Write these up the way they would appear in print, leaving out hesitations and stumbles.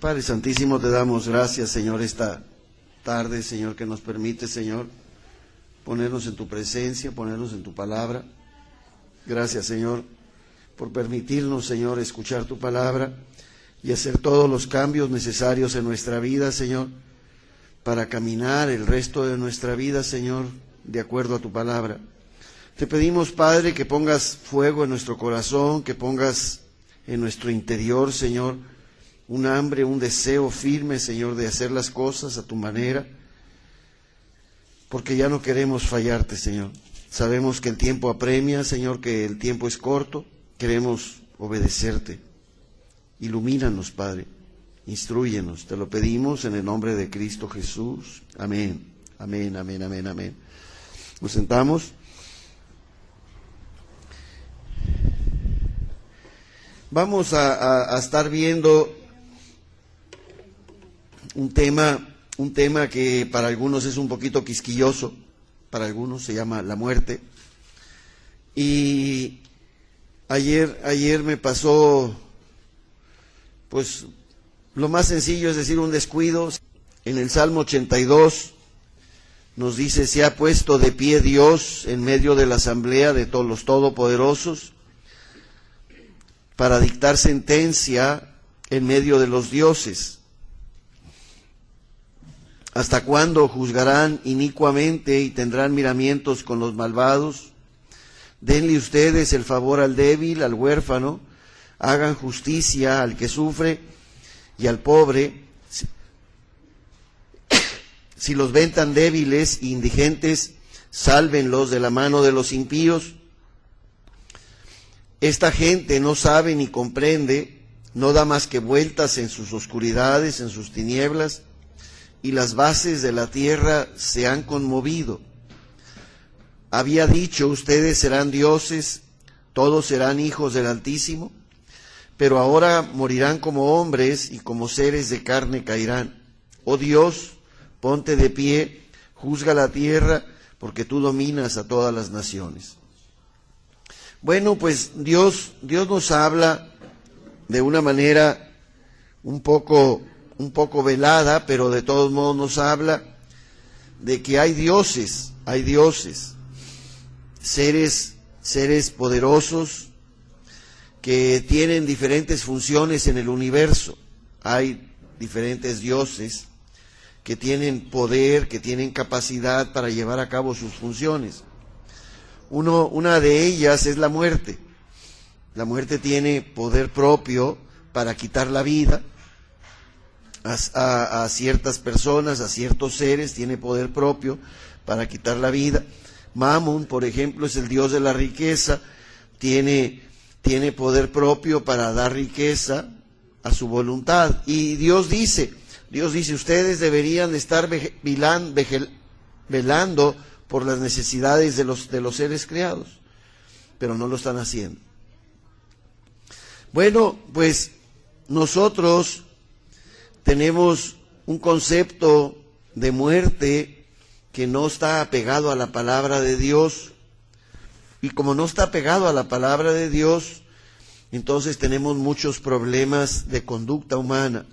Padre Santísimo, te damos gracias, Señor, esta tarde, Señor, que nos permite, Señor, ponernos en tu presencia, ponernos en tu palabra. Gracias, Señor, por permitirnos, Señor, escuchar tu palabra y hacer todos los cambios necesarios en nuestra vida, Señor, para caminar el resto de nuestra vida, Señor, de acuerdo a tu palabra. Te pedimos, Padre, que pongas fuego en nuestro corazón, que pongas en nuestro interior, Señor, un hambre, un deseo firme, Señor, de hacer las cosas a tu manera, porque ya no queremos fallarte, Señor. Sabemos que el tiempo apremia, Señor, que el tiempo es corto, queremos obedecerte. Ilumínanos, Padre, instrúyenos, te lo pedimos en el nombre de Cristo Jesús. Amén, amén, amén, amén, amén. Nos sentamos. Vamos a estar viendo un tema que para algunos es un poquito quisquilloso, para algunos se llama la muerte. Y ayer me pasó, pues, lo más sencillo, es decir, un descuido. En el Salmo 82 nos dice: se ha puesto de pie Dios en medio de la asamblea de todos los todopoderosos, para dictar sentencia en medio de los dioses. ¿Hasta cuándo juzgarán inicuamente y tendrán miramientos con los malvados? Denle ustedes el favor al débil, al huérfano, hagan justicia al que sufre y al pobre. Si los ven tan débiles e indigentes, sálvenlos de la mano de los impíos. Esta gente no sabe ni comprende, no da más que vueltas en sus oscuridades, en sus tinieblas, y las bases de la tierra se han conmovido. Había dicho: ustedes serán dioses, todos serán hijos del Altísimo, pero ahora morirán como hombres y como seres de carne caerán. Oh Dios, ponte de pie, juzga la tierra, porque tú dominas a todas las naciones. Bueno, pues Dios nos habla de una manera un poco velada, pero de todos modos nos habla de que hay dioses, seres poderosos que tienen diferentes funciones en el universo. Hay diferentes dioses que tienen poder, que tienen capacidad para llevar a cabo sus funciones. Una de ellas es la muerte. La muerte tiene poder propio para quitar la vida a ciertas personas, a ciertos seres, tiene poder propio para quitar la vida. Mamón, por ejemplo, es el dios de la riqueza, tiene poder propio para dar riqueza a su voluntad. Y Dios dice, ustedes deberían estar velando por las necesidades de los seres creados, pero no lo están haciendo. Bueno, pues nosotros tenemos un concepto de muerte que no está apegado a la palabra de Dios, y como no está apegado a la palabra de Dios, entonces tenemos muchos problemas de conducta humana.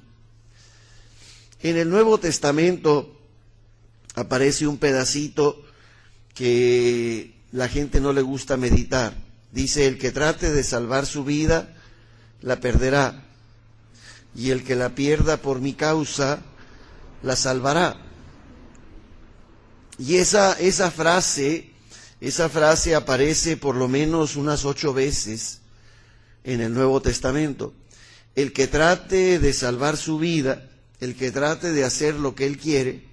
En el Nuevo Testamento aparece un pedacito que la gente no le gusta meditar. Dice: el que trate de salvar su vida, la perderá, y el que la pierda por mi causa, la salvará. Y esa frase aparece por lo menos unas 8 veces en el Nuevo Testamento. El que trate de salvar su vida, el que trate de hacer lo que él quiere,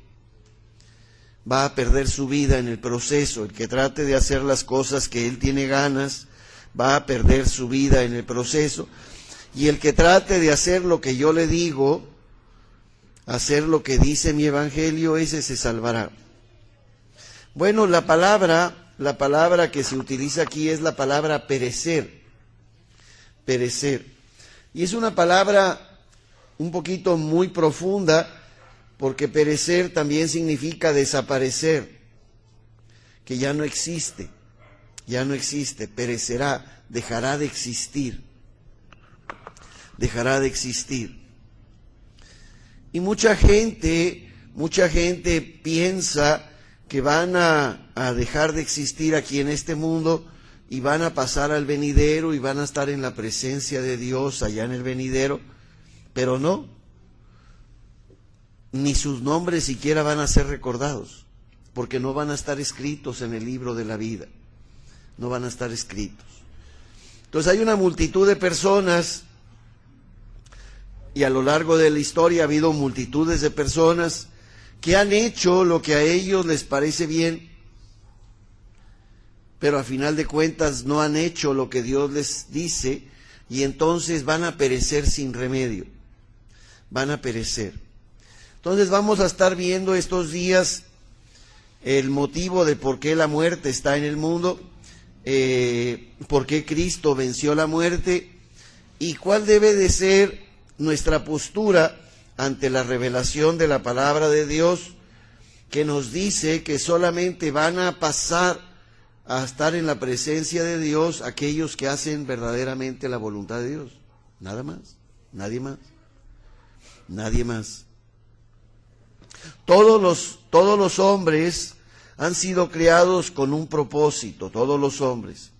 va a perder su vida en el proceso. El que trate de hacer las cosas que él tiene ganas, va a perder su vida en el proceso. Y el que trate de hacer lo que yo le digo, hacer lo que dice mi evangelio, ese se salvará. Bueno, la palabra que se utiliza aquí es la palabra perecer. Perecer. Y es una palabra un poquito muy profunda, porque perecer también significa desaparecer, que ya no existe, perecerá, dejará de existir. Y mucha gente piensa que van a dejar de existir aquí en este mundo y van a pasar al venidero y van a estar en la presencia de Dios allá en el venidero, pero no, ni sus nombres siquiera van a ser recordados, porque no van a estar escritos en el libro de la vida, no van a estar escritos. Entonces hay una multitud de personas, y a lo largo de la historia ha habido multitudes de personas que han hecho lo que a ellos les parece bien, pero a final de cuentas no han hecho lo que Dios les dice, y entonces van a perecer sin remedio, van a perecer. Entonces vamos a estar viendo estos días el motivo de por qué la muerte está en el mundo, por qué Cristo venció la muerte y cuál debe de ser nuestra postura ante la revelación de la palabra de Dios, que nos dice que solamente van a pasar a estar en la presencia de Dios aquellos que hacen verdaderamente la voluntad de Dios. Nada más, nadie más, nadie más. Todos los hombres han sido creados con un propósito, todos los hombres.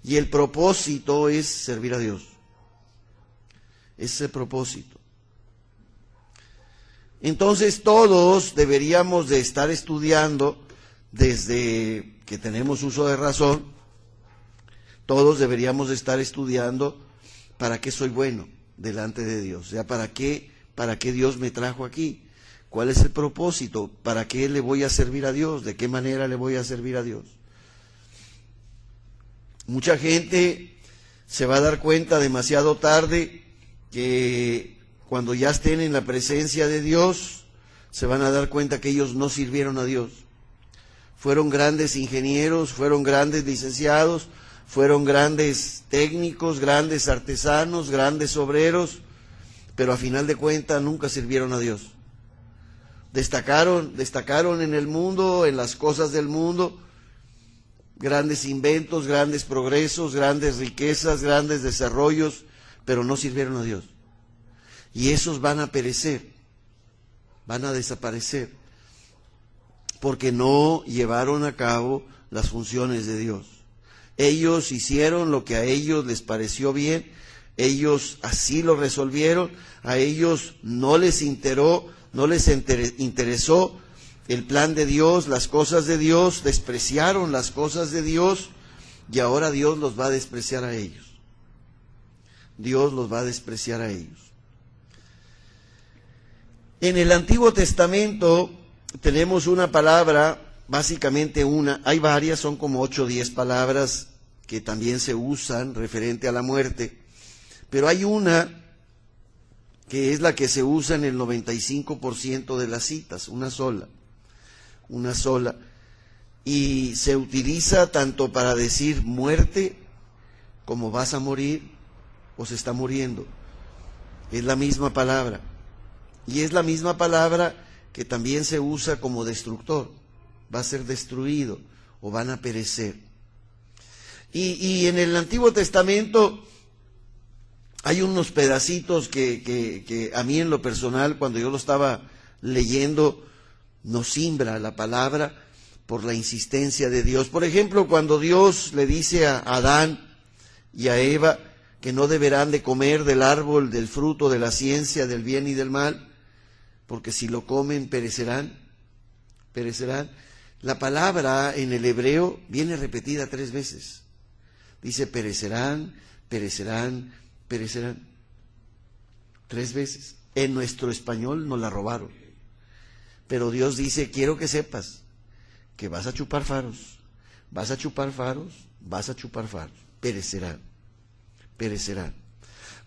Y el propósito es servir a Dios. Ese propósito. Entonces todos deberíamos de estar estudiando desde que tenemos uso de razón. Todos deberíamos de estar estudiando para qué soy bueno delante de Dios. O sea, para qué Dios me trajo aquí. ¿Cuál es el propósito? ¿Para qué le voy a servir a Dios? ¿De qué manera le voy a servir a Dios? Mucha gente se va a dar cuenta demasiado tarde que cuando ya estén en la presencia de Dios, se van a dar cuenta que ellos no sirvieron a Dios. Fueron grandes ingenieros, fueron grandes licenciados, fueron grandes técnicos, grandes artesanos, grandes obreros, pero a final de cuentas nunca sirvieron a Dios. Destacaron en el mundo, en las cosas del mundo, grandes inventos, grandes progresos, grandes riquezas, grandes desarrollos, pero no sirvieron a Dios. Y esos van a perecer, van a desaparecer, porque no llevaron a cabo las funciones de Dios. Ellos hicieron lo que a ellos les pareció bien, ellos así lo resolvieron, a ellos no les interesó el plan de Dios, las cosas de Dios, despreciaron las cosas de Dios y ahora Dios los va a despreciar a ellos. Dios los va a despreciar a ellos. En el Antiguo Testamento tenemos una palabra, básicamente una, hay varias, son como 8 o 10 palabras que también se usan referente a la muerte, pero hay una que es la que se usa en el 95% de las citas, una sola, y se utiliza tanto para decir muerte, como vas a morir, o se está muriendo, es la misma palabra, y es la misma palabra que también se usa como destructor, va a ser destruido, o van a perecer. Y en el Antiguo Testamento hay unos pedacitos que a mí en lo personal, cuando yo lo estaba leyendo, nos simbra la palabra por la insistencia de Dios. Por ejemplo, cuando Dios le dice a Adán y a Eva que no deberán de comer del árbol del fruto de la ciencia del bien y del mal, porque si lo comen perecerán. La palabra en el hebreo viene repetida 3 veces. Dice perecerán, 3 veces. En nuestro español nos la robaron. Pero Dios dice, quiero que sepas que vas a chupar faros, perecerán.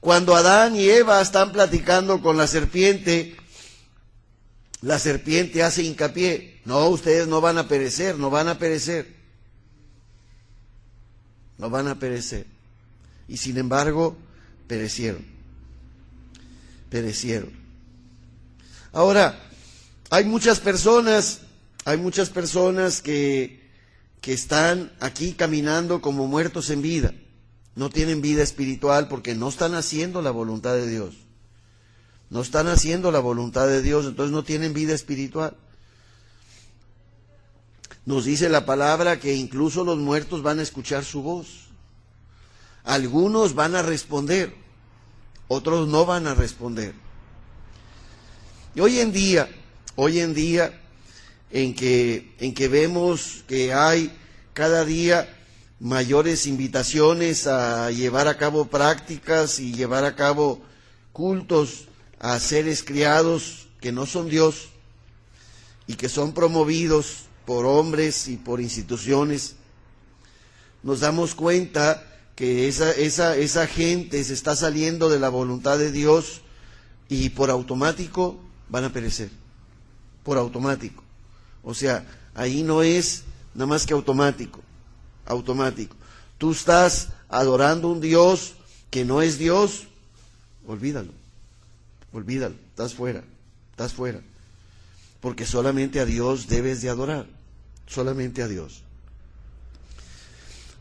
Cuando Adán y Eva están platicando con la serpiente hace hincapié, no, ustedes no van a perecer. Y sin embargo, perecieron. Ahora, hay muchas personas que están aquí caminando como muertos en vida. No tienen vida espiritual porque no están haciendo la voluntad de Dios. no están haciendo la voluntad de Dios, entonces no tienen vida espiritual. Nos dice la palabra que incluso los muertos van a escuchar su voz. Algunos van a responder, otros no van a responder. Y hoy en día en que vemos que hay cada día mayores invitaciones a llevar a cabo prácticas y llevar a cabo cultos a seres criados que no son Dios y que son promovidos por hombres y por instituciones, nos damos cuenta que esa gente se está saliendo de la voluntad de Dios y por automático van a perecer, por automático. O sea, ahí no es nada más que automático. Tú estás adorando un Dios que no es Dios, olvídalo, estás fuera. Porque solamente a Dios debes de adorar, solamente a Dios.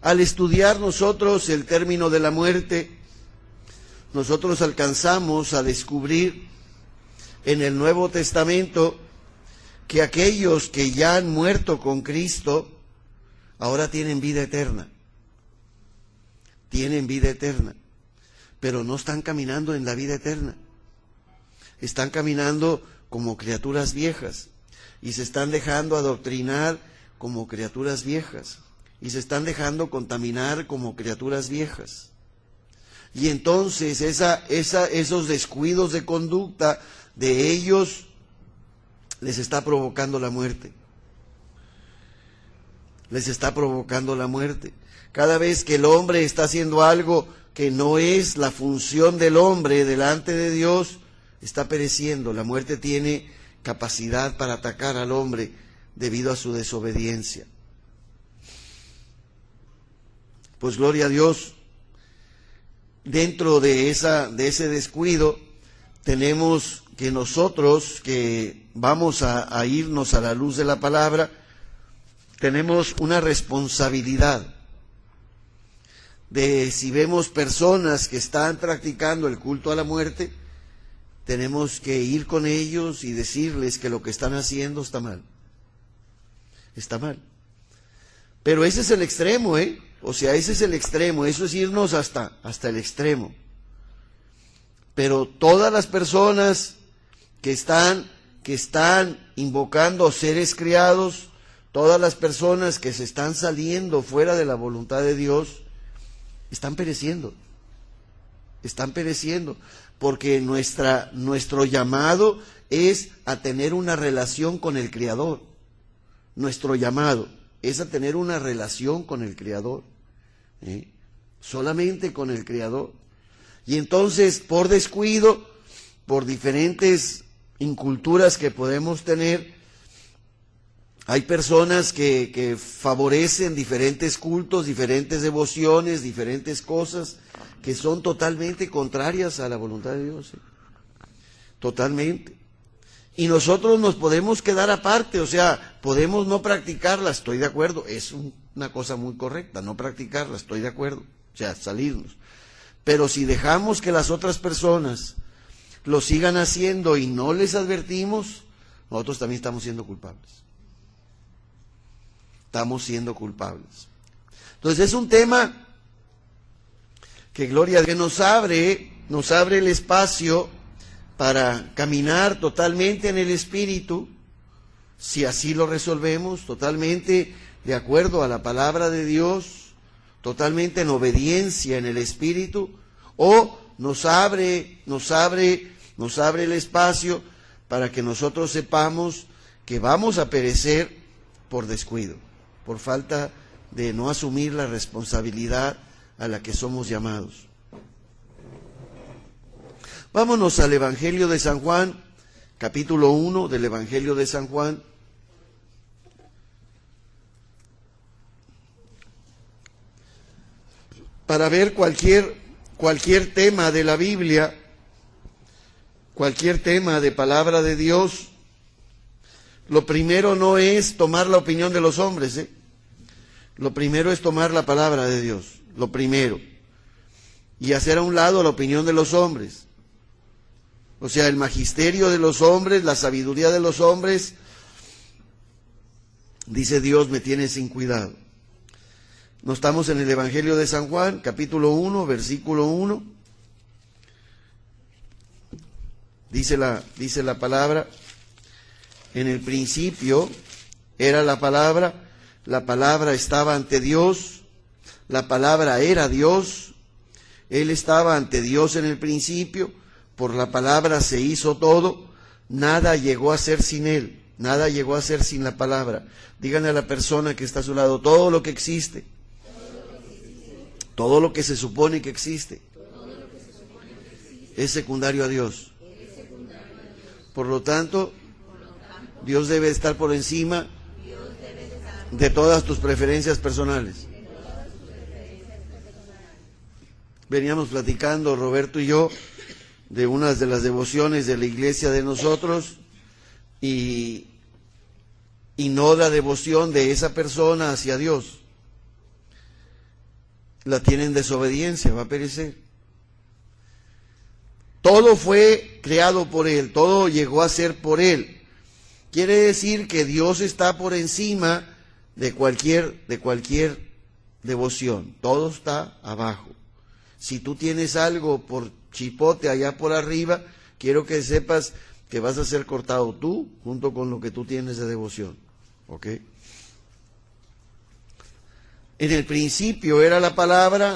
Al estudiar nosotros el término de la muerte, nosotros alcanzamos a descubrir en el Nuevo Testamento que aquellos que ya han muerto con Cristo ahora tienen vida eterna, pero no están caminando en la vida eterna, están caminando como criaturas viejas y se están dejando adoctrinar como criaturas viejas y se están dejando contaminar como criaturas viejas. Y entonces esos descuidos de conducta de ellos les está provocando la muerte. Cada vez que el hombre está haciendo algo que no es la función del hombre delante de Dios, está pereciendo. La muerte tiene capacidad para atacar al hombre debido a su desobediencia. Pues gloria a Dios, dentro de ese descuido tenemos que nosotros que vamos a irnos a la luz de la palabra, tenemos una responsabilidad de, si vemos personas que están practicando el culto a la muerte, tenemos que ir con ellos y decirles que lo que están haciendo está mal. Pero ese es el extremo, O sea, ese es el extremo, eso es irnos hasta el extremo. Pero todas las personas que están invocando seres criados, todas las personas que se están saliendo fuera de la voluntad de Dios, están pereciendo, porque nuestro llamado es a tener una relación con el Creador. Nuestro llamado es a tener una relación con el Creador, solamente con el Creador. Y entonces, por descuido, por diferentes inculturas que podemos tener, hay personas que favorecen diferentes cultos, diferentes devociones, diferentes cosas que son totalmente contrarias a la voluntad de Dios. Totalmente. Y nosotros nos podemos quedar aparte, o sea, podemos no practicarla, estoy de acuerdo, es una cosa muy correcta, no practicarla, estoy de acuerdo, o sea, salirnos. Pero si dejamos que las otras personas lo sigan haciendo y no les advertimos, nosotros también estamos siendo culpables. Entonces es un tema que, gloria a Dios, nos abre el espacio para caminar totalmente en el Espíritu, si así lo resolvemos, totalmente de acuerdo a la palabra de Dios, totalmente en obediencia en el Espíritu, o nos abre el espacio para que nosotros sepamos que vamos a perecer por descuido, por falta de no asumir la responsabilidad a la que somos llamados. Vámonos al Evangelio de San Juan, capítulo 1 del Evangelio de San Juan. Para ver cualquier tema de la Biblia, cualquier tema de palabra de Dios, lo primero no es tomar la opinión de los hombres, Lo primero es tomar la palabra de Dios, lo primero, y hacer a un lado la opinión de los hombres. O sea, el magisterio de los hombres, la sabiduría de los hombres, dice Dios, me tiene sin cuidado. No estamos en el Evangelio de San Juan, capítulo 1, versículo 1. Dice la palabra, en el principio era la palabra estaba ante Dios, la palabra era Dios, Él estaba ante Dios en el principio, por la palabra se hizo todo, nada llegó a ser sin Él, nada llegó a ser sin la palabra. Díganle a la persona que está a su lado, todo lo que existe, todo lo que se supone que existe, es secundario a Dios. Por lo tanto, Dios debe estar por encima de todas tus preferencias personales. Veníamos platicando, Roberto y yo, de unas de las devociones de la iglesia de nosotros y no la devoción de esa persona hacia Dios. La tiene en desobediencia, va a perecer. Todo fue creado por Él, todo llegó a ser por Él. Quiere decir que Dios está por encima de cualquier devoción, todo está abajo. Si tú tienes algo por chipote allá por arriba, quiero que sepas que vas a ser cortado tú junto con lo que tú tienes de devoción. ¿Ok? En el principio era la palabra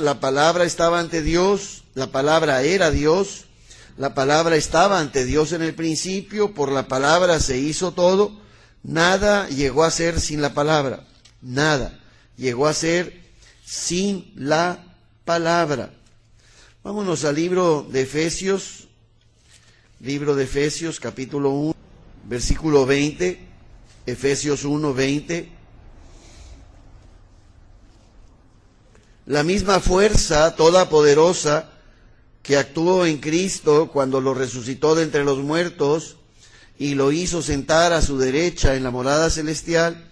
estaba ante Dios, la palabra era Dios, la palabra estaba ante Dios en el principio, por la palabra se hizo todo, nada llegó a ser sin la palabra, nada llegó a ser sin la palabra. Vámonos al libro de Efesios, capítulo 1, versículo 20, Efesios 1, 20. La misma fuerza todopoderosa que actuó en Cristo cuando lo resucitó de entre los muertos y lo hizo sentar a su derecha en la morada celestial,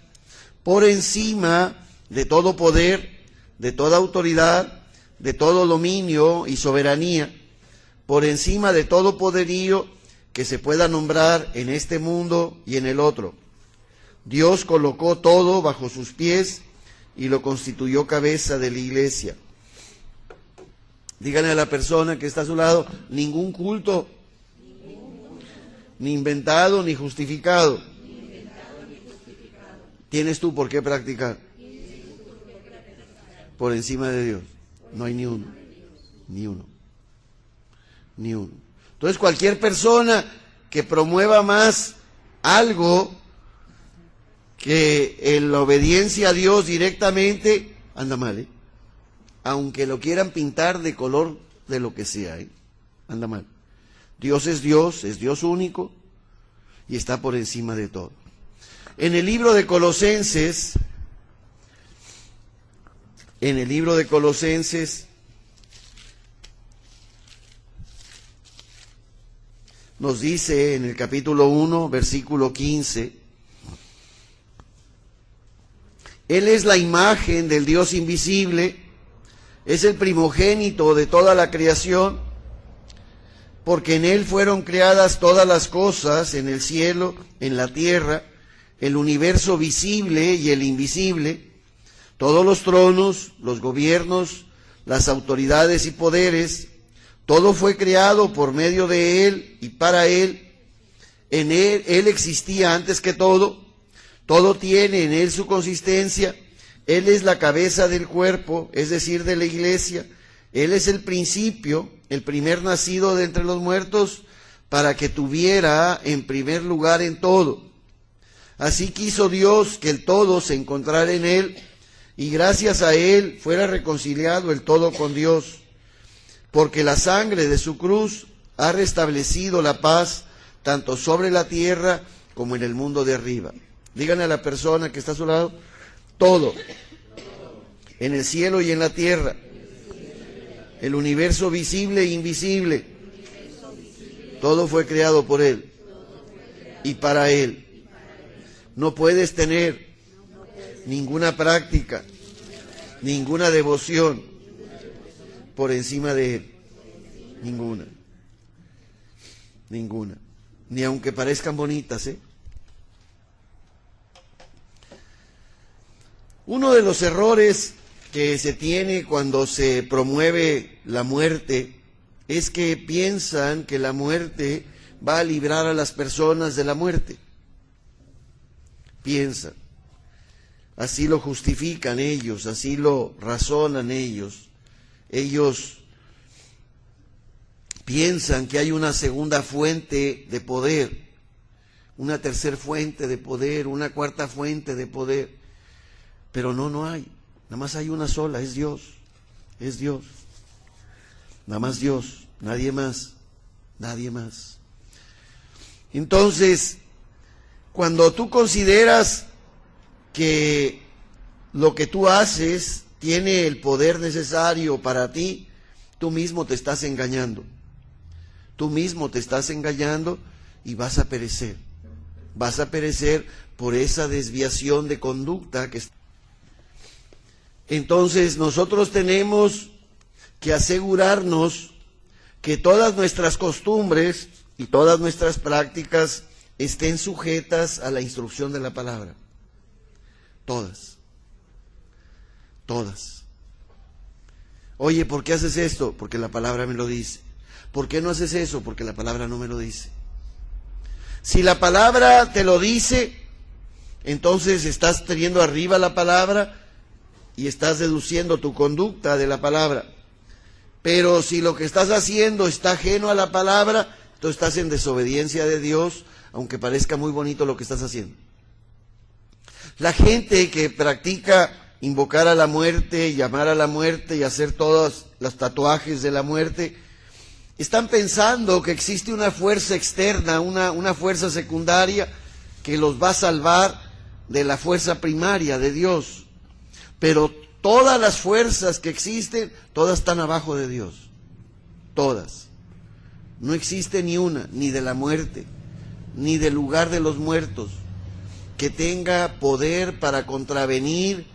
por encima de todo poder, de toda autoridad, de todo dominio y soberanía, por encima de todo poderío que se pueda nombrar en este mundo y en el otro. Dios colocó todo bajo sus pies y lo constituyó cabeza de la iglesia. Díganle a la persona que está a su lado, ningún culto, ni inventado ni justificado, tienes tú por qué practicar por encima de Dios. No hay ni uno. Entonces cualquier persona que promueva más algo que en la obediencia a Dios directamente, anda mal, ¿eh? Aunque lo quieran pintar de color de lo que sea, ¿eh? Anda mal. Dios es Dios único y está por encima de todo. En el libro de Colosenses, nos dice en el capítulo 1, versículo 15, Él es la imagen del Dios invisible, es el primogénito de toda la creación, porque en Él fueron creadas todas las cosas, en el cielo, en la tierra, el universo visible y el invisible, todos los tronos, los gobiernos, las autoridades y poderes, todo fue creado por medio de Él y para Él. En Él existía antes que todo tiene en Él su consistencia. Él es la cabeza del cuerpo, es decir, de la iglesia. Él es el principio, el primer nacido de entre los muertos, para que tuviera en primer lugar en todo. Así quiso Dios que el todo se encontrara en Él, y gracias a Él fuera reconciliado el todo con Dios, porque la sangre de su cruz ha restablecido la paz tanto sobre la tierra como en el mundo de arriba. Díganle a la persona que está a su lado, todo, en el cielo y en la tierra, el universo visible e invisible, todo fue creado por Él y para Él. No puedes tener ninguna práctica, ninguna devoción por encima de Él. Ninguna. ninguna. Ni aunque parezcan bonitas, ¿eh? Uno de los errores que se tiene cuando se promueve la muerte es que piensan que la muerte va a librar a las personas de la muerte. Piensan. Así lo justifican ellos, así lo razonan ellos. Ellos piensan que hay una segunda fuente de poder, una tercera fuente de poder, una cuarta fuente de poder. Pero no hay. Nada más hay una sola, es Dios. Es Dios. Nada más Dios, nadie más. Nadie más. Entonces, cuando tú consideras que lo que tú haces tiene el poder necesario para ti, tú mismo te estás engañando. Tú mismo te estás engañando y vas a perecer. Vas a perecer por esa desviación de conducta que está. Entonces nosotros tenemos que asegurarnos que todas nuestras costumbres y todas nuestras prácticas estén sujetas a la instrucción de la palabra. Todas. Todas. Oye, ¿por qué haces esto? Porque la palabra me lo dice. ¿Por qué no haces eso? Porque la palabra no me lo dice. Si la palabra te lo dice, entonces estás teniendo arriba la palabra y estás deduciendo tu conducta de la palabra. Pero si lo que estás haciendo está ajeno a la palabra, tú estás en desobediencia de Dios, aunque parezca muy bonito lo que estás haciendo. La gente que practica invocar a la muerte, llamar a la muerte y hacer todos los tatuajes de la muerte, están pensando que existe una fuerza externa, una fuerza secundaria que los va a salvar de la fuerza primaria de Dios. Pero todas las fuerzas que existen, todas están abajo de Dios. Todas. No existe ni una, ni de la muerte, ni del lugar de los muertos, que tenga poder para contravenir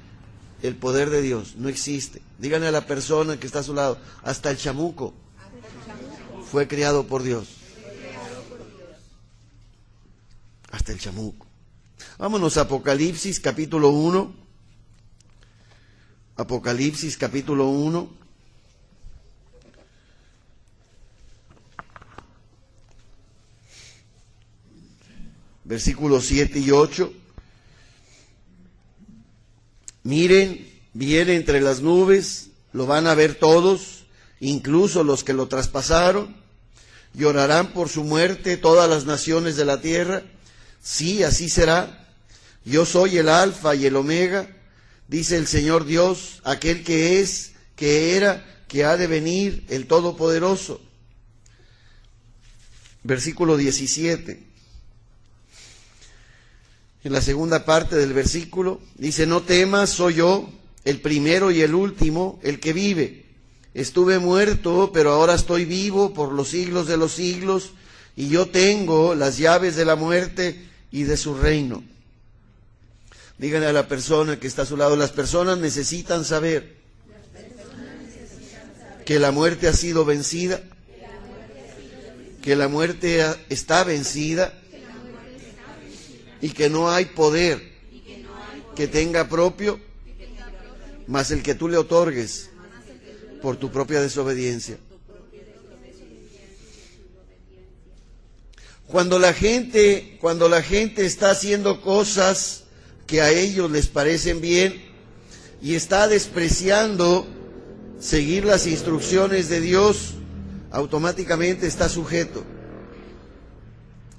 el poder de Dios. No existe. Díganle a la persona que está a su lado, hasta el chamuco fue creado por Dios. Hasta el chamuco. Vámonos a Apocalipsis capítulo 1. Apocalipsis capítulo 1. Versículos 7 y 8. Miren, viene entre las nubes, lo van a ver todos, incluso los que lo traspasaron. Llorarán por su muerte todas las naciones de la tierra. Sí, así será. Yo soy el Alfa y el Omega, dice el Señor Dios, aquel que es, que era, que ha de venir, el Todopoderoso. Versículo 17. En la segunda parte del versículo dice, no temas, soy yo, el primero y el último, el que vive. Estuve muerto, pero ahora estoy vivo por los siglos de los siglos, y yo tengo las llaves de la muerte y de su reino. Díganle a la persona que está a su lado, las personas necesitan saber que la muerte ha sido vencida, que la muerte está vencida, y que no hay poder que tenga propio más el que tú le otorgues por tu propia desobediencia. Cuando la gente está haciendo cosas que a ellos les parecen bien y está despreciando seguir las instrucciones de Dios, automáticamente está sujeto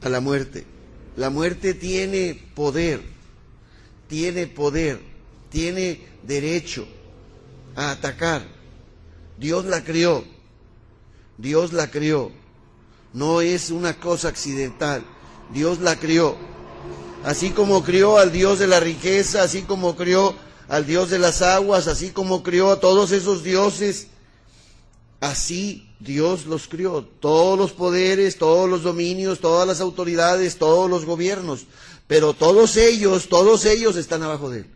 a la muerte. La muerte tiene poder, tiene derecho a atacar. Dios la creó, no es una cosa accidental, Dios la creó. Así como crió al Dios de la riqueza, así como crió al Dios de las aguas, así como crió a todos esos dioses, así Dios los crió, todos los poderes, todos los dominios, todas las autoridades, todos los gobiernos, pero todos ellos están abajo de Él.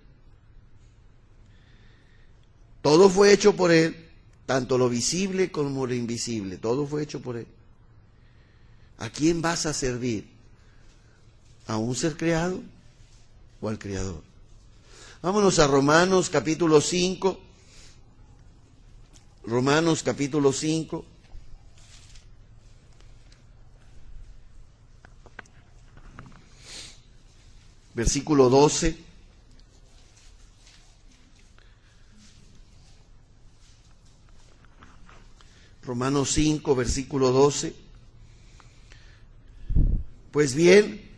Todo fue hecho por Él, tanto lo visible como lo invisible, todo fue hecho por Él. ¿A quién vas a servir? ¿A un ser creado o al Creador? Vámonos a Romanos capítulo 5. Romanos capítulo 5. Versículo 12. Romanos 5, versículo 12. Pues bien,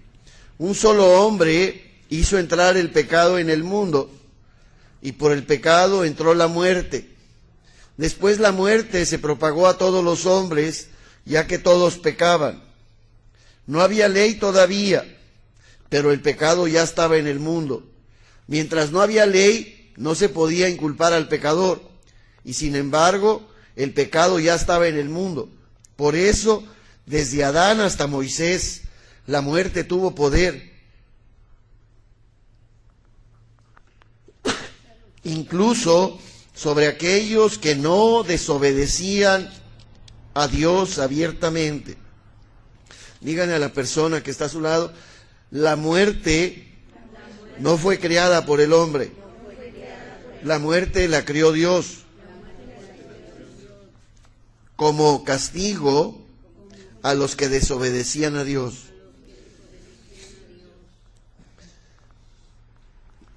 un solo hombre hizo entrar el pecado en el mundo, y por el pecado entró la muerte. Después la muerte se propagó a todos los hombres, ya que todos pecaban. No había ley todavía, pero el pecado ya estaba en el mundo. Mientras no había ley, no se podía inculpar al pecador, y sin embargo, el pecado ya estaba en el mundo. Por eso, desde Adán hasta Moisés, la muerte tuvo poder, incluso sobre aquellos que no desobedecían a Dios abiertamente. Díganle a la persona que está a su lado, la muerte no fue creada por el hombre, la muerte la creó Dios como castigo a los que desobedecían a Dios.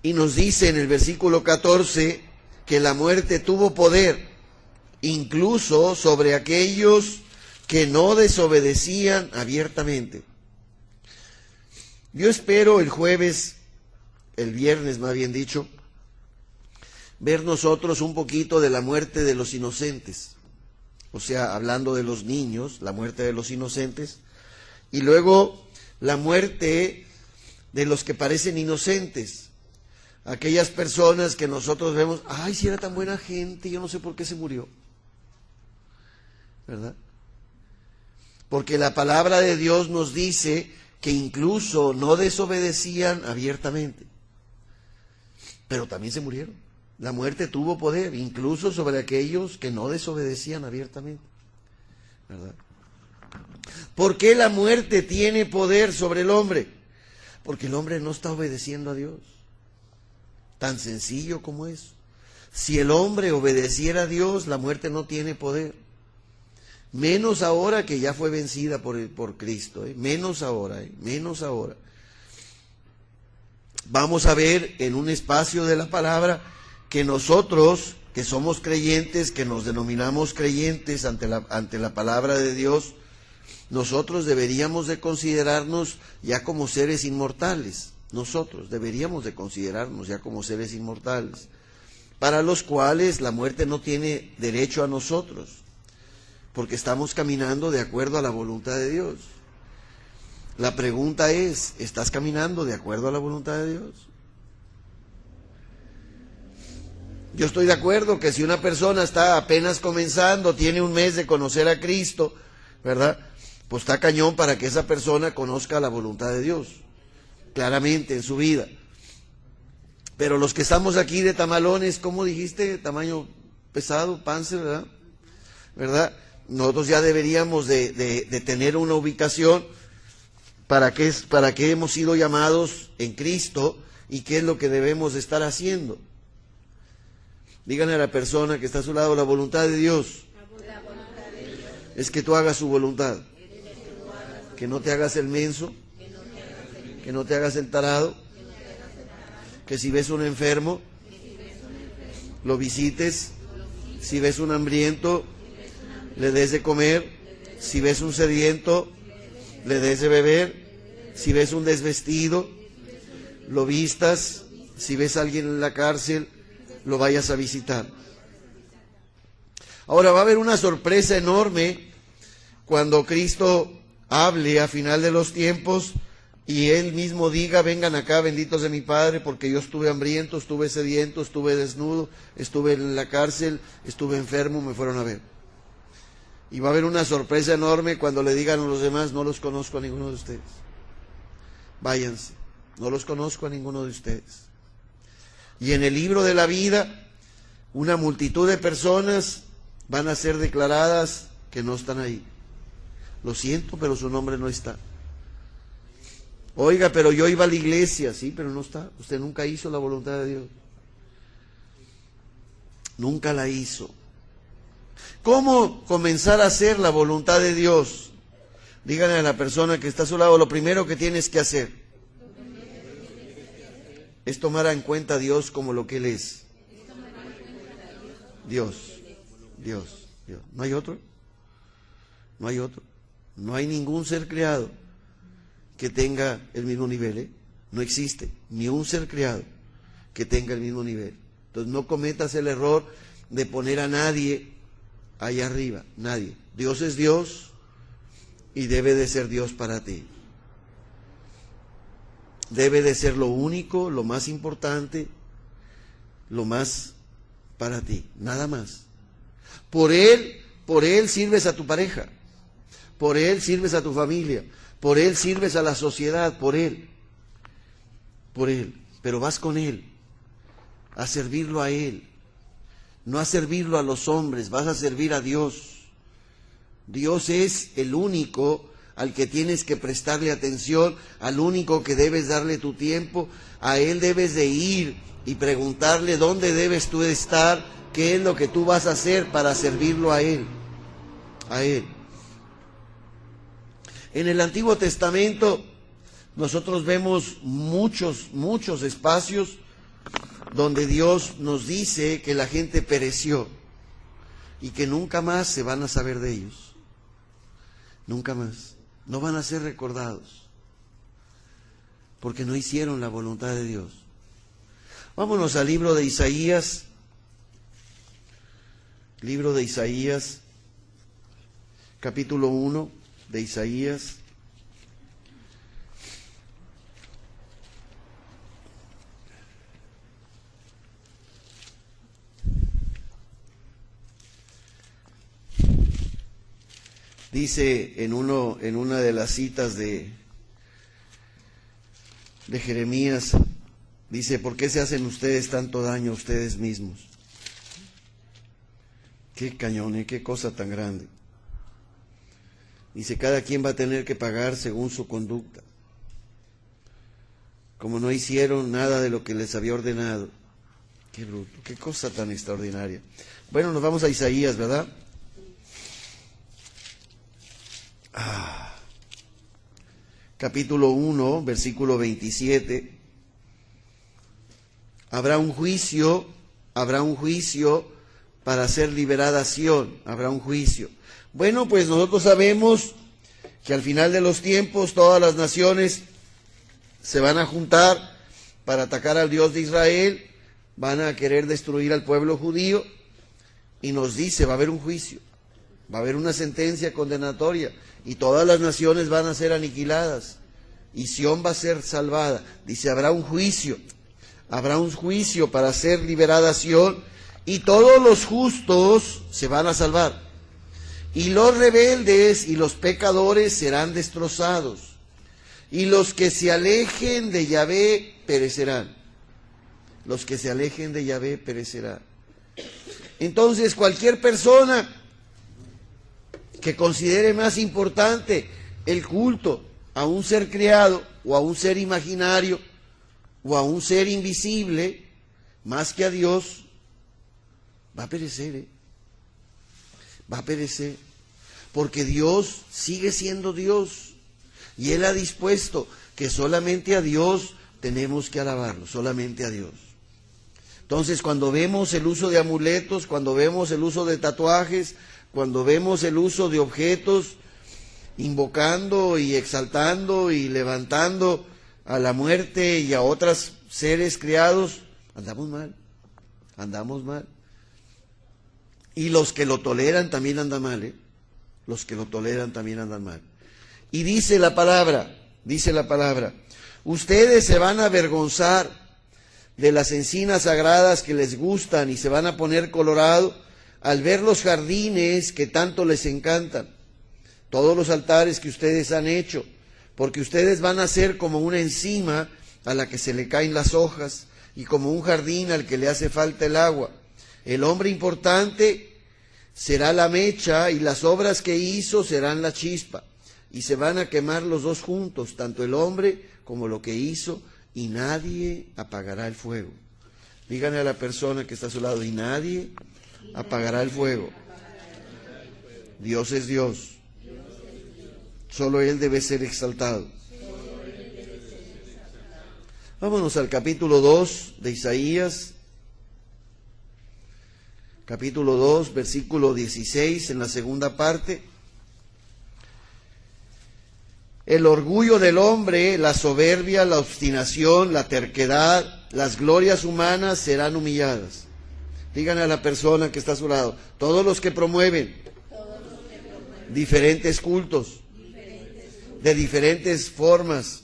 Y nos dice en el versículo 14 que la muerte tuvo poder incluso sobre aquellos que no desobedecían abiertamente. Yo espero el viernes más bien dicho, ver nosotros un poquito de la muerte de los inocentes. O sea, hablando de los niños, la muerte de los inocentes, y luego la muerte de los que parecen inocentes. Aquellas personas que nosotros vemos, ay, si era tan buena gente, yo no sé por qué se murió. ¿Verdad? Porque la palabra de Dios nos dice que incluso no desobedecían abiertamente, pero también se murieron. La muerte tuvo poder, incluso sobre aquellos que no desobedecían abiertamente. ¿Verdad? ¿Por qué la muerte tiene poder sobre el hombre? Porque el hombre no está obedeciendo a Dios. Tan sencillo como eso. Si el hombre obedeciera a Dios, la muerte no tiene poder. Menos ahora que ya fue vencida por Cristo. Menos ahora. Menos ahora. Vamos a ver en un espacio de la palabra que nosotros, que somos creyentes, que nos denominamos creyentes ante la palabra de Dios, nosotros deberíamos de considerarnos ya como seres inmortales. Nosotros deberíamos de considerarnos ya como seres inmortales, para los cuales la muerte no tiene derecho a nosotros, porque estamos caminando de acuerdo a la voluntad de Dios. La pregunta es, ¿estás caminando de acuerdo a la voluntad de Dios? Yo estoy de acuerdo que si una persona está apenas comenzando, tiene un mes de conocer a Cristo, ¿verdad? Pues está cañón para que esa persona conozca la voluntad de Dios claramente en su vida. Pero los que estamos aquí de tamalones, ¿cómo dijiste? Tamaño pesado, panzer, ¿verdad? Nosotros ya deberíamos de tener una ubicación para qué hemos sido llamados en Cristo y qué es lo que debemos de estar haciendo. Díganle a la persona que está a su lado, la voluntad de Dios es que tú hagas su voluntad, que no te hagas el menso, que no te hagas el tarado, que si ves un enfermo, lo visites, si ves un hambriento, le des de comer, si ves un sediento, le des de beber, si ves un desvestido, lo vistas, si ves a alguien en la cárcel, lo vayas a visitar. Ahora va a haber una sorpresa enorme cuando Cristo hable a final de los tiempos y Él mismo diga, vengan acá, benditos de mi Padre, porque yo estuve hambriento, estuve sediento, estuve desnudo, estuve en la cárcel, estuve enfermo, me fueron a ver. Y va a haber una sorpresa enorme cuando le digan a los demás, no los conozco a ninguno de ustedes. Váyanse, no los conozco a ninguno de ustedes. Y en el libro de la vida, una multitud de personas van a ser declaradas que no están ahí. Lo siento, pero su nombre no está. Oiga, pero yo iba a la iglesia. Sí, pero no está. Usted nunca hizo la voluntad de Dios. Nunca la hizo. ¿Cómo comenzar a hacer la voluntad de Dios? Díganle a la persona que está a su lado, lo primero que tienes que hacer es tomar en cuenta a Dios como lo que Él es. Dios. ¿No hay otro? No hay otro. No hay ningún ser creado que tenga el mismo nivel, ¿eh? No existe ni un ser creado que tenga el mismo nivel. Entonces no cometas el error de poner a nadie allá arriba, nadie. Dios es Dios y debe de ser Dios para ti. Debe de ser lo único, lo más importante, lo más para ti, nada más. Por Él sirves a tu pareja, por Él sirves a tu familia, por Él sirves a la sociedad, por Él, pero vas con Él, a servirlo a Él, no a servirlo a los hombres, vas a servir a Dios. Dios es el único al que tienes que prestarle atención, al único que debes darle tu tiempo, a Él debes de ir y preguntarle dónde debes tú estar, qué es lo que tú vas a hacer para servirlo a Él, a Él. En el Antiguo Testamento nosotros vemos muchos espacios donde Dios nos dice que la gente pereció y que nunca más se van a saber de ellos. Nunca más. No van a ser recordados porque no hicieron la voluntad de Dios. Vámonos al libro de Isaías. Libro de Isaías, capítulo 1 de Isaías. Dice en una de las citas de Jeremías, dice: ¿por qué se hacen ustedes tanto daño a ustedes mismos? Qué cañón, qué cosa tan grande. Dice: cada quien va a tener que pagar según su conducta. Como no hicieron nada de lo que les había ordenado. Qué bruto, qué cosa tan extraordinaria. Bueno, nos vamos a Isaías, ¿verdad? Capítulo 1, versículo 27. Habrá un juicio para hacer liberada Sión, habrá un juicio. Bueno, pues nosotros sabemos que al final de los tiempos todas las naciones se van a juntar para atacar al Dios de Israel, van a querer destruir al pueblo judío, y nos dice, va a haber un juicio, va a haber una sentencia condenatoria, y todas las naciones van a ser aniquiladas, y Sión va a ser salvada. Dice, habrá un juicio para hacer liberada Sión, y todos los justos se van a salvar, y los rebeldes y los pecadores serán destrozados, y los que se alejen de Yahvé perecerán. Los que se alejen de Yahvé perecerán. Entonces, cualquier persona que considere más importante el culto a un ser creado, o a un ser imaginario, o a un ser invisible, más que a Dios, va a perecer, va a perecer, porque Dios sigue siendo Dios, y Él ha dispuesto que solamente a Dios tenemos que alabarlo, solamente a Dios. Entonces, cuando vemos el uso de amuletos, cuando vemos el uso de tatuajes, cuando vemos el uso de objetos, invocando y exaltando y levantando a la muerte y a otros seres creados, andamos mal. Y los que lo toleran también andan mal, Los que lo toleran también andan mal. Y dice la palabra, ustedes se van a avergonzar de las encinas sagradas que les gustan y se van a poner colorado al ver los jardines que tanto les encantan, todos los altares que ustedes han hecho, porque ustedes van a ser como una encima a la que se le caen las hojas y como un jardín al que le hace falta el agua. El hombre importante será la mecha, y las obras que hizo serán la chispa, y se van a quemar los dos juntos, tanto el hombre como lo que hizo, y nadie apagará el fuego. Díganle a la persona que está a su lado, y nadie apagará el fuego. Dios es Dios. Solo Él debe ser exaltado. Vámonos al capítulo 2 de Isaías. Capítulo 2, versículo 16, en la segunda parte. El orgullo del hombre, la soberbia, la obstinación, la terquedad, las glorias humanas serán humilladas. Díganle a la persona que está a su lado, todos los que promueven diferentes cultos, de diferentes formas,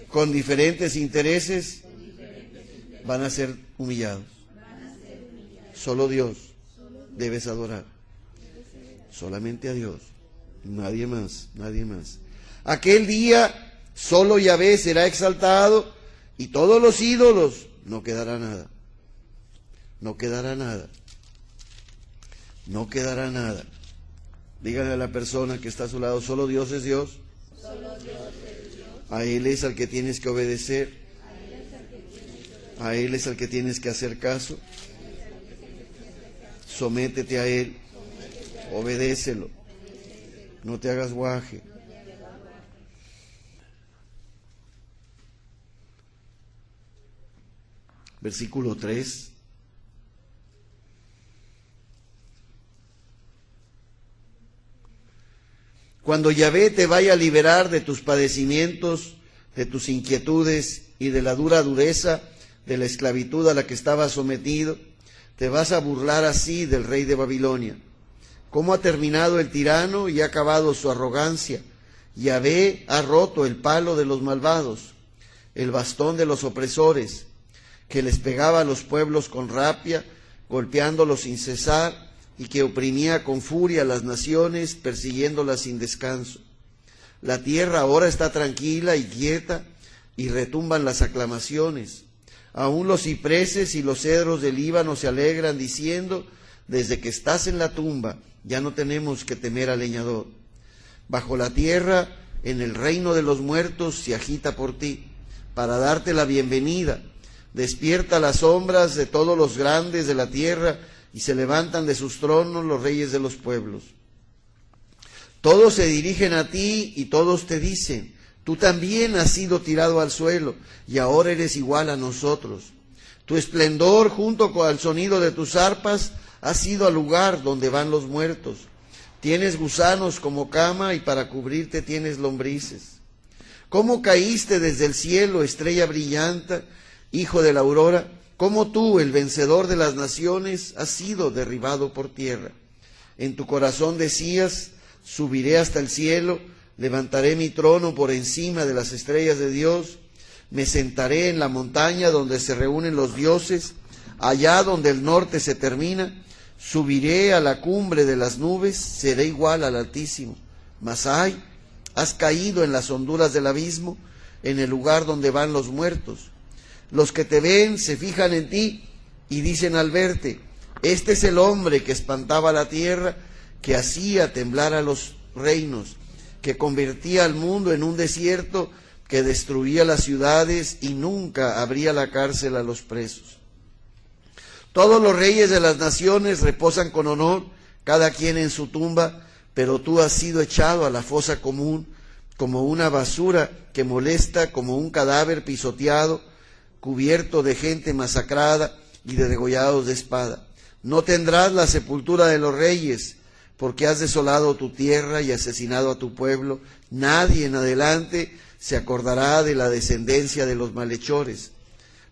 con diferentes intereses, van a ser humillados. Solo Dios debes adorar. Solamente a Dios. Nadie más, nadie más. Aquel día solo Yahvé será exaltado y todos los ídolos, no quedará nada. No quedará nada. No quedará nada. Díganle a la persona que está a su lado, solo Dios es Dios. A Él es al que tienes que obedecer. A Él es al que tienes que hacer caso. Sométete a Él. Obedécelo. No te hagas guaje. Versículo 3. Cuando Yahvé te vaya a liberar de tus padecimientos, de tus inquietudes y de la dura dureza de la esclavitud a la que estabas sometido, te vas a burlar así del rey de Babilonia. ¿Cómo ha terminado el tirano y ha acabado su arrogancia? Yahvé ha roto el palo de los malvados, el bastón de los opresores, que les pegaba a los pueblos con rapia, golpeándolos sin cesar, y que oprimía con furia a las naciones, persiguiéndolas sin descanso. La tierra ahora está tranquila y quieta, y retumban las aclamaciones. Aún los cipreses y los cedros del Líbano se alegran, diciendo, desde que estás en la tumba, ya no tenemos que temer al leñador. Bajo la tierra, en el reino de los muertos, se agita por ti, para darte la bienvenida. Despierta las sombras de todos los grandes de la tierra, y se levantan de sus tronos los reyes de los pueblos. Todos se dirigen a ti y todos te dicen, tú también has sido tirado al suelo y ahora eres igual a nosotros. Tu esplendor junto con el sonido de tus arpas ha sido al lugar donde van los muertos. Tienes gusanos como cama y para cubrirte tienes lombrices. ¿Cómo caíste desde el cielo, estrella brillante, hijo de la aurora? ¿Cómo tú, el vencedor de las naciones, has sido derribado por tierra? En tu corazón decías, subiré hasta el cielo, levantaré mi trono por encima de las estrellas de Dios, me sentaré en la montaña donde se reúnen los dioses, allá donde el norte se termina, subiré a la cumbre de las nubes, seré igual al Altísimo. Mas ay, has caído en las honduras del abismo, en el lugar donde van los muertos. Los que te ven se fijan en ti y dicen al verte, este es el hombre que espantaba la tierra, que hacía temblar a los reinos, que convertía al mundo en un desierto, que destruía las ciudades y nunca abría la cárcel a los presos. Todos los reyes de las naciones reposan con honor, cada quien en su tumba, pero tú has sido echado a la fosa común, como una basura que molesta, como un cadáver pisoteado, cubierto de gente masacrada y de degollados de espada. No tendrás la sepultura de los reyes, porque has desolado tu tierra y asesinado a tu pueblo. Nadie en adelante se acordará de la descendencia de los malhechores.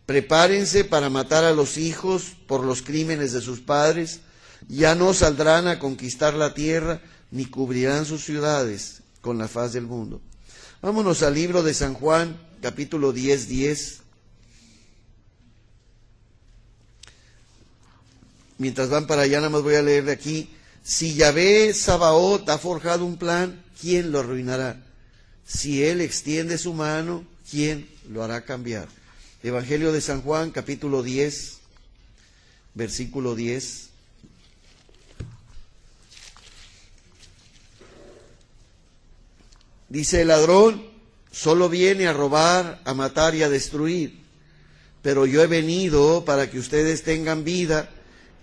Prepárense para matar a los hijos por los crímenes de sus padres. Ya no saldrán a conquistar la tierra, ni cubrirán sus ciudades con la faz del mundo. Vámonos al libro de San Juan, capítulo 10. Mientras van para allá, nada más voy a leer de aquí. Si Yahvé Sabaoth ha forjado un plan, ¿quién lo arruinará? Si Él extiende su mano, ¿quién lo hará cambiar? Evangelio de San Juan, capítulo 10, versículo 10. Dice: el ladrón solo viene a robar, a matar y a destruir, pero yo he venido para que ustedes tengan vida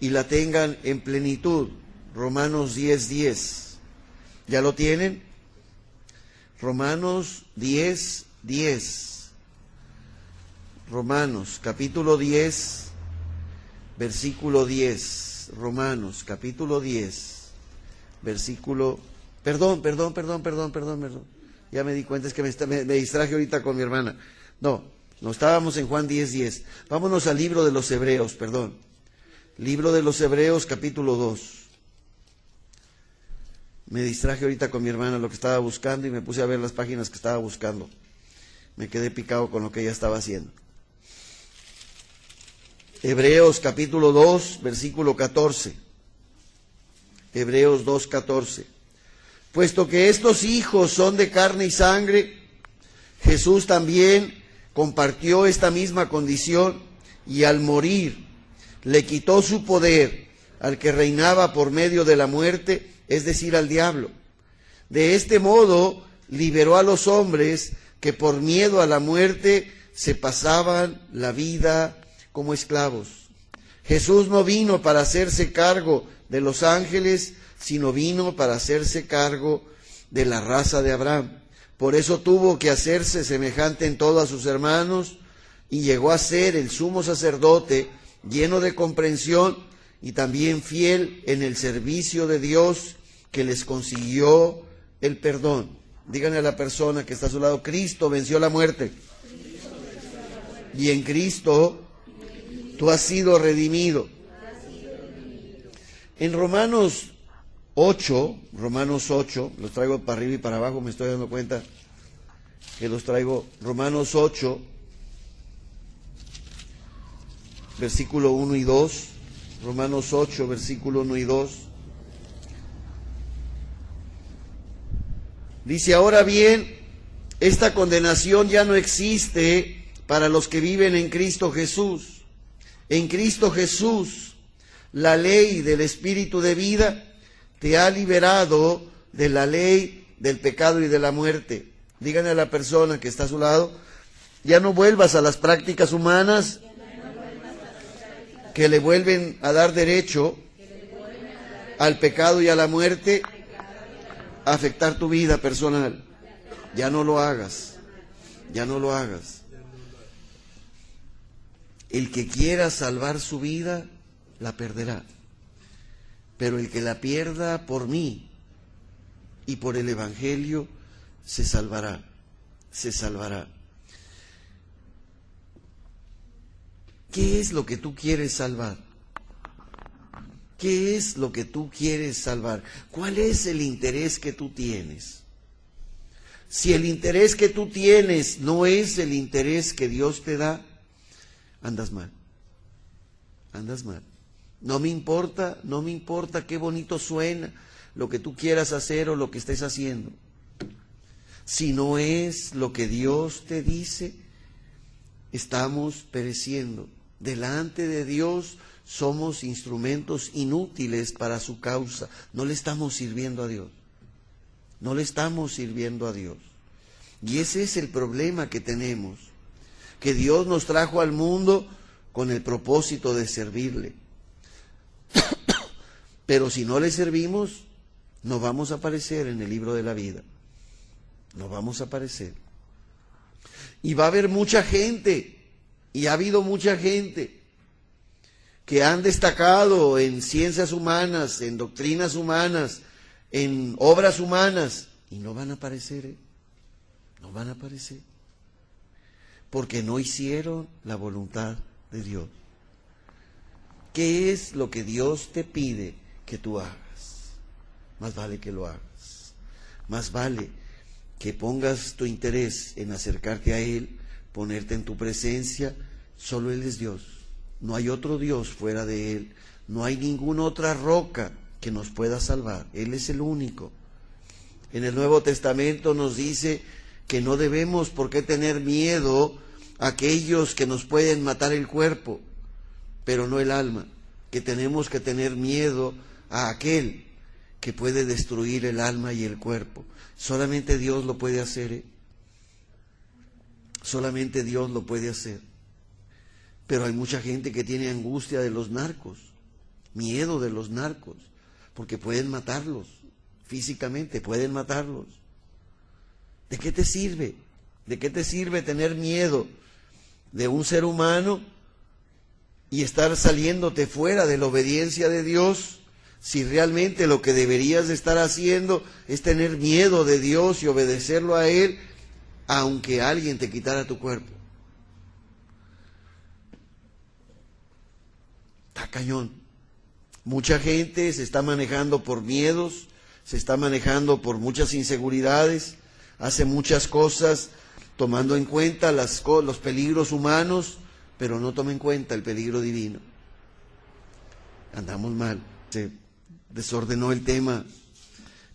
y la tengan en plenitud. Romanos 10:10. ¿Ya lo tienen? Romanos 10:10. Romanos capítulo 10, versículo 10. Romanos capítulo 10, versículo... Perdón. Ya me di cuenta, es que me distraje ahorita con mi hermana. No estábamos en Juan 10:10. Vámonos al libro de los Hebreos, Libro de los Hebreos, capítulo 2. Me distraje ahorita con mi hermana lo que estaba buscando y me puse a ver las páginas que estaba buscando. Me quedé picado con lo que ella estaba haciendo. Hebreos capítulo 2, versículo 14. Hebreos 2:14. Puesto que estos hijos son de carne y sangre, Jesús también compartió esta misma condición y al morir le quitó su poder al que reinaba por medio de la muerte, es decir, al diablo. De este modo liberó a los hombres que por miedo a la muerte se pasaban la vida como esclavos. Jesús no vino para hacerse cargo de los ángeles, sino vino para hacerse cargo de la raza de Abraham. Por eso tuvo que hacerse semejante en todo a sus hermanos y llegó a ser el sumo sacerdote lleno de comprensión y también fiel en el servicio de Dios, que les consiguió el perdón. Díganle a la persona que está a su lado: Cristo venció la muerte. Y en Cristo tú has sido redimido. En Romanos 8, los traigo para arriba y para abajo, me estoy dando cuenta que los traigo. Romanos 8, versículo 1 y 2. Romanos 8, versículo 1 y 2. Dice: ahora bien, esta condenación ya no existe para los que viven en Cristo Jesús. En Cristo Jesús, la ley del Espíritu de vida te ha liberado de la ley del pecado y de la muerte. Díganle a la persona que está a su lado: ya no vuelvas a las prácticas humanas que le vuelven a dar derecho al pecado y a la muerte a afectar tu vida personal. Ya no lo hagas. El que quiera salvar su vida, la perderá. Pero el que la pierda por mí y por el Evangelio, se salvará. ¿Qué es lo que tú quieres salvar? ¿Qué es lo que tú quieres salvar? ¿Cuál es el interés que tú tienes? Si el interés que tú tienes no es el interés que Dios te da, andas mal. No me importa qué bonito suena lo que tú quieras hacer o lo que estés haciendo. Si no es lo que Dios te dice, estamos pereciendo. Delante de Dios somos instrumentos inútiles para su causa. No le estamos sirviendo a Dios. Y ese es el problema que tenemos. Que Dios nos trajo al mundo con el propósito de servirle. Pero si no le servimos, no vamos a aparecer en el libro de la vida. No vamos a aparecer. Y va a haber mucha gente, y ha habido mucha gente, que han destacado en ciencias humanas, en doctrinas humanas, en obras humanas, y no van a aparecer, no van a aparecer, porque no hicieron la voluntad de Dios. ¿Qué es lo que Dios te pide que tú hagas? Más vale que lo hagas. Más vale que pongas tu interés en acercarte a Él, ponerte en tu presencia. Solo Él es Dios. No hay otro Dios fuera de Él. No hay ninguna otra roca que nos pueda salvar. Él es el único. En el Nuevo Testamento nos dice que no debemos por qué tener miedo a aquellos que nos pueden matar el cuerpo, pero no el alma. Que tenemos que tener miedo a aquel que puede destruir el alma y el cuerpo. Solamente Dios lo puede hacer, ¿eh? Solamente Dios lo puede hacer. Pero hay mucha gente que tiene angustia de los narcos, miedo de los narcos, porque pueden matarlos, físicamente pueden matarlos. ¿De qué te sirve? ¿De qué te sirve tener miedo de un ser humano y estar saliéndote fuera de la obediencia de Dios, si realmente lo que deberías de estar haciendo es tener miedo de Dios y obedecerlo a Él, aunque alguien te quitara tu cuerpo? Está cañón. Mucha gente se está manejando por miedos, se está manejando por muchas inseguridades, hace muchas cosas tomando en cuenta los peligros humanos, pero no toma en cuenta el peligro divino. Andamos mal, se desordenó el tema,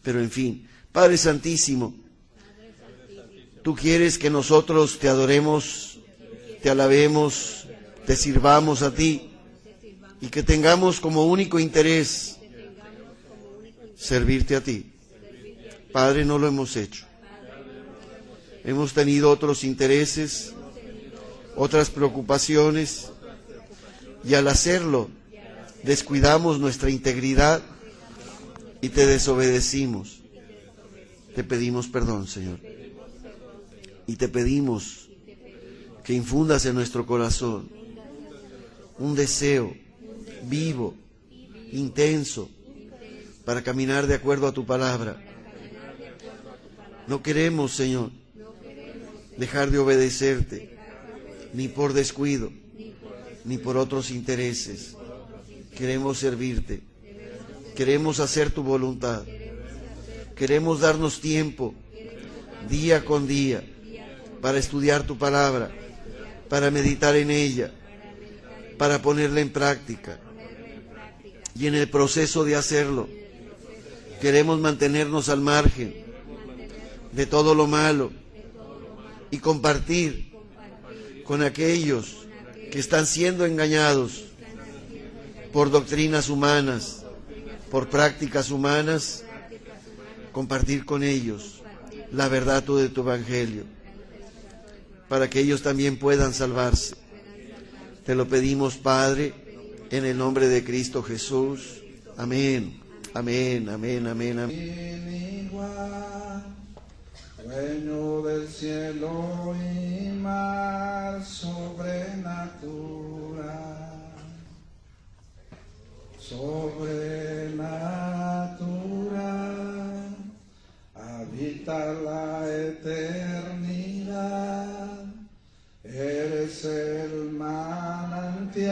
pero en fin. Padre Santísimo, tú quieres que nosotros te adoremos, te alabemos, te sirvamos a ti y que tengamos como único interés servirte a ti. Padre, no lo hemos hecho. Hemos tenido otros intereses, otras preocupaciones, y al hacerlo descuidamos nuestra integridad y te desobedecimos. Te pedimos perdón, Señor, y te pedimos que infundas en nuestro corazón un deseo vivo, intenso, para caminar de acuerdo a tu palabra. No queremos, Señor, dejar de obedecerte, ni por descuido, ni por otros intereses. Queremos servirte, queremos hacer tu voluntad, queremos darnos tiempo, día con día, para estudiar tu palabra, para meditar en ella, para ponerla en práctica. Y en el proceso de hacerlo, queremos mantenernos al margen de todo lo malo y compartir con aquellos que están siendo engañados por doctrinas humanas, por prácticas humanas, compartir con ellos la verdad de tu evangelio, para que ellos también puedan salvarse. Te lo pedimos, Padre, en el nombre de Cristo Jesús. Amén, amén, amén, amén, amén. Dueño del cielo y mar, sobrenatural, habita la eternidad, eres el manantial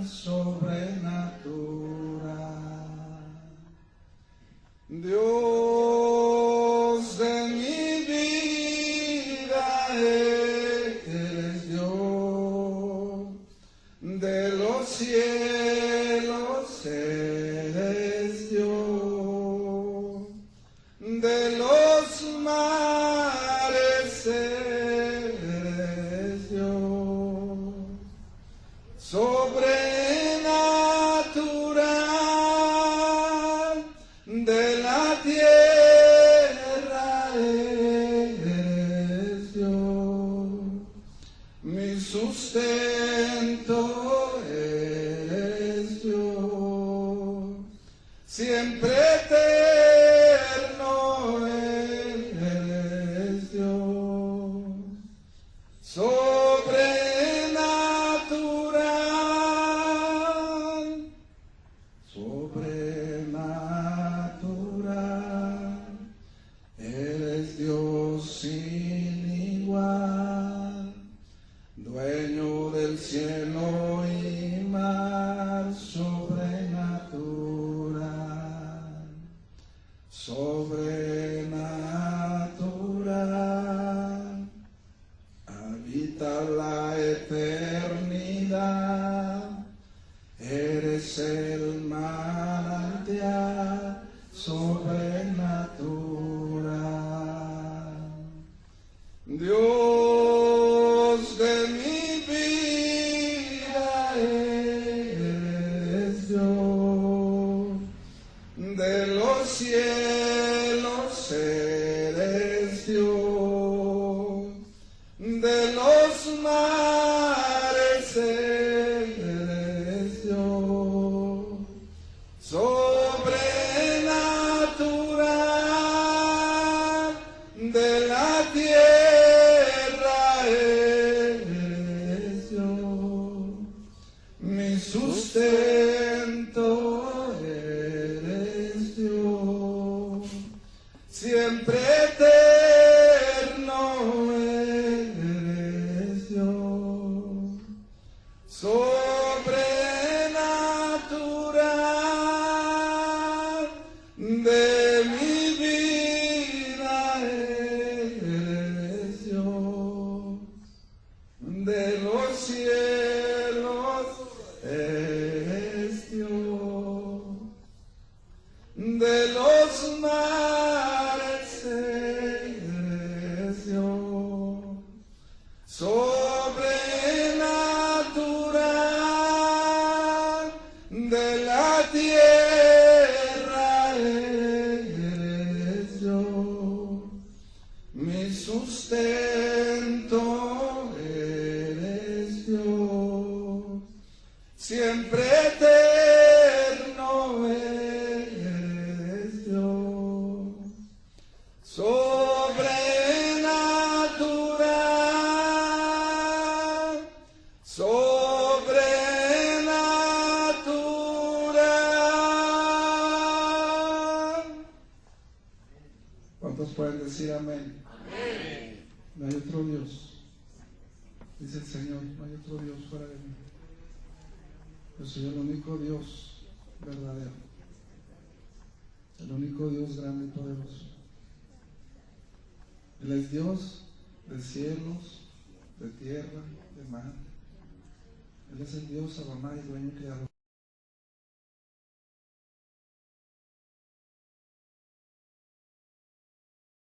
sobrenatural. Dios de mi vida, eres Dios, de los cielos eres Dios, de los mares eres Dios, sobrenatural, de la tierra eres Dios, mi sustento eres Dios, siempre eterno eres Dios, sobrenatural, sobrenatural, eres Dios sin igual, dueño del cielo y mar, sobrenatural, sobrenatural, habita la eternidad, eres el manantial sobrenatural. sustento, eres Dios, siempre eterno eres Dios, sobrenatural, sobrenatural. ¿Cuántos pueden decir amén? Amén. No hay otro Dios, dice el Señor, no hay otro Dios fuera de mí. Yo soy el único Dios verdadero, el único Dios grande y poderoso. Él es Dios de cielos, de tierra, de mar. Él es el Dios Adonai, dueño y creador.